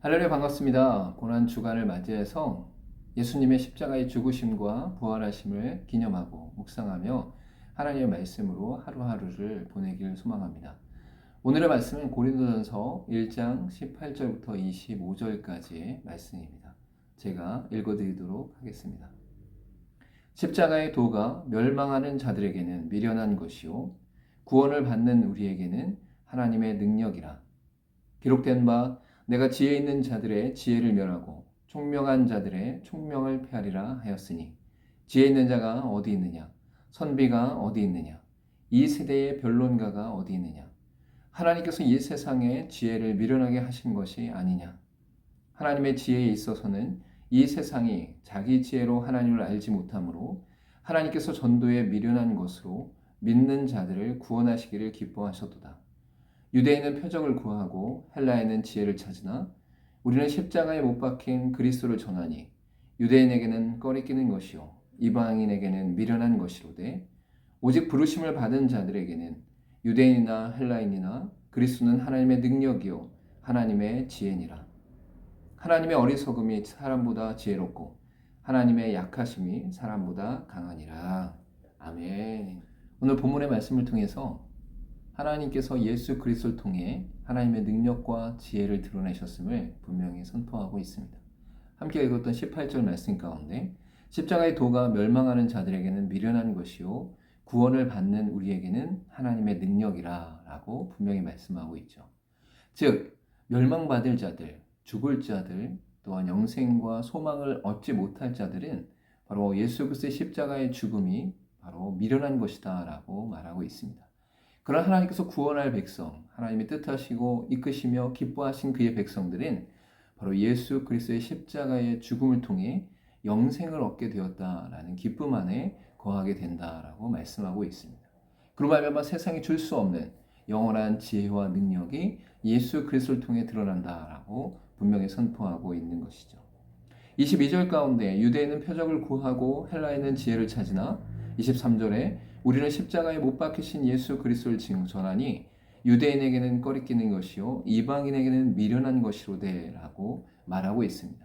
할렐루야 반갑습니다. 고난 주간을 맞이해서 예수님의 십자가의 죽으심과 부활하심을 기념하고 묵상하며 하나님의 말씀으로 하루하루를 보내길 소망합니다. 오늘의 말씀은 고린도전서 1장 18절부터 25절까지의 말씀입니다. 제가 읽어드리도록 하겠습니다. 십자가의 도가 멸망하는 자들에게는 미련한 것이요 구원을 받는 우리에게는 하나님의 능력이라. 기록된 바 내가 지혜 있는 자들의 지혜를 멸하고 총명한 자들의 총명을 폐하리라 하였으니 지혜 있는 자가 어디 있느냐 선비가 어디 있느냐 이 세대의 변론가가 어디 있느냐 하나님께서 이 세상의 지혜를 미련하게 하신 것이 아니냐. 하나님의 지혜에 있어서는 이 세상이 자기 지혜로 하나님을 알지 못하므로 하나님께서 전도에 미련한 것으로 믿는 자들을 구원하시기를 기뻐하셨도다. 유대인은 표적을 구하고 헬라인은 지혜를 찾으나 우리는 십자가에 못 박힌 그리스도를 전하니 유대인에게는 꺼리끼는 것이요 이방인에게는 미련한 것이로되 오직 부르심을 받은 자들에게는 유대인이나 헬라인이나 그리스도는 하나님의 능력이요 하나님의 지혜니라. 하나님의 어리석음이 사람보다 지혜롭고 하나님의 약하심이 사람보다 강하니라. 아멘. 오늘 본문의 말씀을 통해서 하나님께서 예수 그리스도를 통해 하나님의 능력과 지혜를 드러내셨음을 분명히 선포하고 있습니다. 함께 읽었던 18절 말씀 가운데 십자가의 도가 멸망하는 자들에게는 미련한 것이요 구원을 받는 우리에게는 하나님의 능력이라 라고 분명히 말씀하고 있죠. 즉 멸망받을 자들, 죽을 자들, 또한 영생과 소망을 얻지 못할 자들은 바로 예수 그리스도의 십자가의 죽음이 바로 미련한 것이다 라고 말하고 있습니다. 그러나 하나님께서 구원할 백성, 하나님이 뜻하시고 이끄시며 기뻐하신 그의 백성들은 바로 예수 그리스도의 십자가의 죽음을 통해 영생을 얻게 되었다라는 기쁨 안에 거하게 된다라고 말씀하고 있습니다. 그로 말미암아 세상이 줄 수 없는 영원한 지혜와 능력이 예수 그리스도를 통해 드러난다라고 분명히 선포하고 있는 것이죠. 22절 가운데 유대인은 표적을 구하고 헬라인은 지혜를 찾으나 23절에 우리는 십자가에 못 박히신 예수 그리스도를 전하니 유대인에게는 꺼리끼는 것이요 이방인에게는 미련한 것이로되 라고 말하고 있습니다.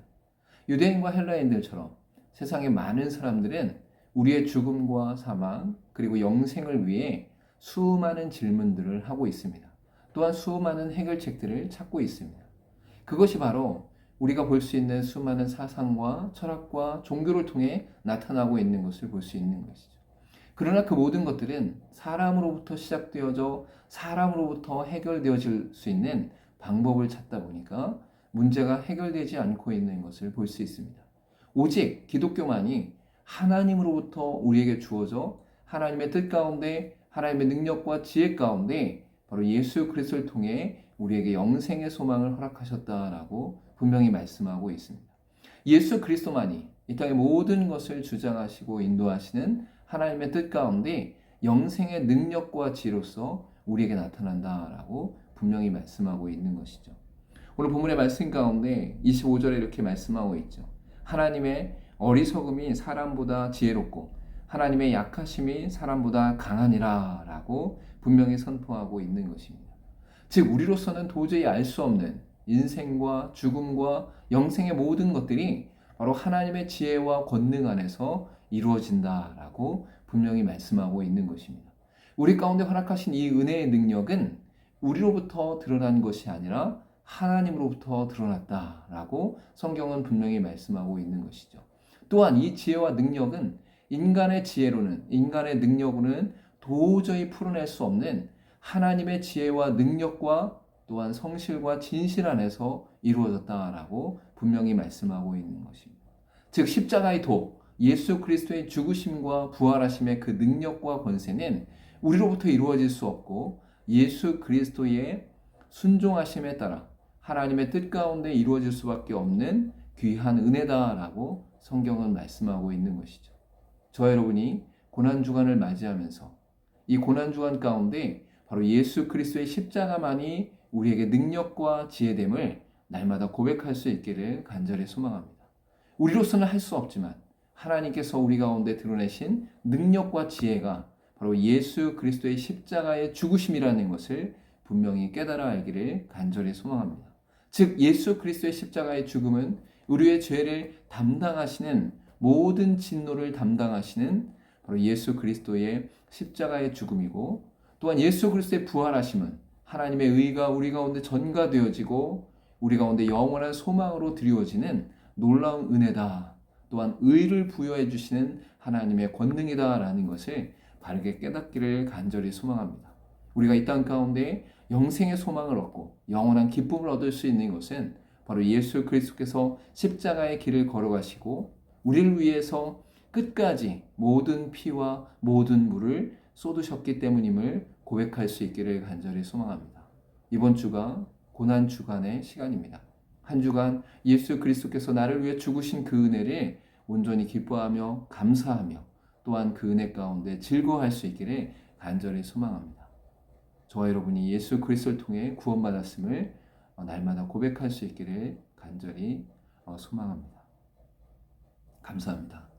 유대인과 헬라인들처럼 세상의 많은 사람들은 우리의 죽음과 사망 그리고 영생을 위해 수많은 질문들을 하고 있습니다. 또한 수많은 해결책들을 찾고 있습니다. 그것이 바로 우리가 볼 수 있는 수많은 사상과 철학과 종교를 통해 나타나고 있는 것을 볼 수 있는 것이죠. 그러나 그 모든 것들은 사람으로부터 시작되어져 사람으로부터 해결되어질 수 있는 방법을 찾다 보니까 문제가 해결되지 않고 있는 것을 볼 수 있습니다. 오직 기독교만이 하나님으로부터 우리에게 주어져 하나님의 뜻 가운데 하나님의 능력과 지혜 가운데 바로 예수 그리스도를 통해 우리에게 영생의 소망을 허락하셨다라고 분명히 말씀하고 있습니다. 예수 그리스도만이 이 땅의 모든 것을 주장하시고 인도하시는 하나님의 뜻 가운데 영생의 능력과 지혜로서 우리에게 나타난다라고 분명히 말씀하고 있는 것이죠. 오늘 본문의 말씀 가운데 25절에 이렇게 말씀하고 있죠. 하나님의 어리석음이 사람보다 지혜롭고 하나님의 약하심이 사람보다 강하니라 라고 분명히 선포하고 있는 것입니다. 즉 우리로서는 도저히 알 수 없는 인생과 죽음과 영생의 모든 것들이 바로 하나님의 지혜와 권능 안에서 이루어진다라고 분명히 말씀하고 있는 것입니다. 우리 가운데 허락하신 이 은혜의 능력은 우리로부터 드러난 것이 아니라 하나님으로부터 드러났다라고 성경은 분명히 말씀하고 있는 것이죠. 또한 이 지혜와 능력은 인간의 지혜로는, 인간의 능력으로는 도저히 풀어낼 수 없는 하나님의 지혜와 능력과 또한 성실과 진실 안에서 이루어졌다라고 분명히 말씀하고 있는 것입니다. 즉 십자가의 도, 예수 그리스도의 죽으심과 부활하심의 그 능력과 권세는 우리로부터 이루어질 수 없고 예수 그리스도의 순종하심에 따라 하나님의 뜻 가운데 이루어질 수밖에 없는 귀한 은혜다라고 성경은 말씀하고 있는 것이죠. 저 여러분이 고난주간을 맞이하면서 이 고난주간 가운데 바로 예수 그리스도의 십자가만이 우리에게 능력과 지혜됨을 날마다 고백할 수 있기를 간절히 소망합니다. 우리로서는 할 수 없지만 하나님께서 우리 가운데 드러내신 능력과 지혜가 바로 예수 그리스도의 십자가의 죽으심이라는 것을 분명히 깨달아 알기를 간절히 소망합니다. 즉 예수 그리스도의 십자가의 죽음은 우리의 죄를 담당하시는 모든 진노를 담당하시는 바로 예수 그리스도의 십자가의 죽음이고, 또한 예수 그리스도의 부활하심은 하나님의 의가 우리 가운데 전가되어지고 우리 가운데 영원한 소망으로 드리워지는 놀라운 은혜다. 또한 의를 부여해 주시는 하나님의 권능이다라는 것을 바르게 깨닫기를 간절히 소망합니다. 우리가 이 땅 가운데 영생의 소망을 얻고 영원한 기쁨을 얻을 수 있는 것은 바로 예수 그리스도께서 십자가의 길을 걸어가시고 우리를 위해서 끝까지 모든 피와 모든 물을 쏟으셨기 때문임을 고백할 수 있기를 간절히 소망합니다. 이번 주가 고난 주간의 시간입니다. 한 주간 예수 그리스도께서 나를 위해 죽으신 그 은혜를 온전히 기뻐하며 감사하며 또한 그 은혜 가운데 즐거워할 수 있기를 간절히 소망합니다. 저와 여러분이 예수 그리스도를 통해 구원받았음을 날마다 고백할 수 있기를 간절히 소망합니다. 감사합니다.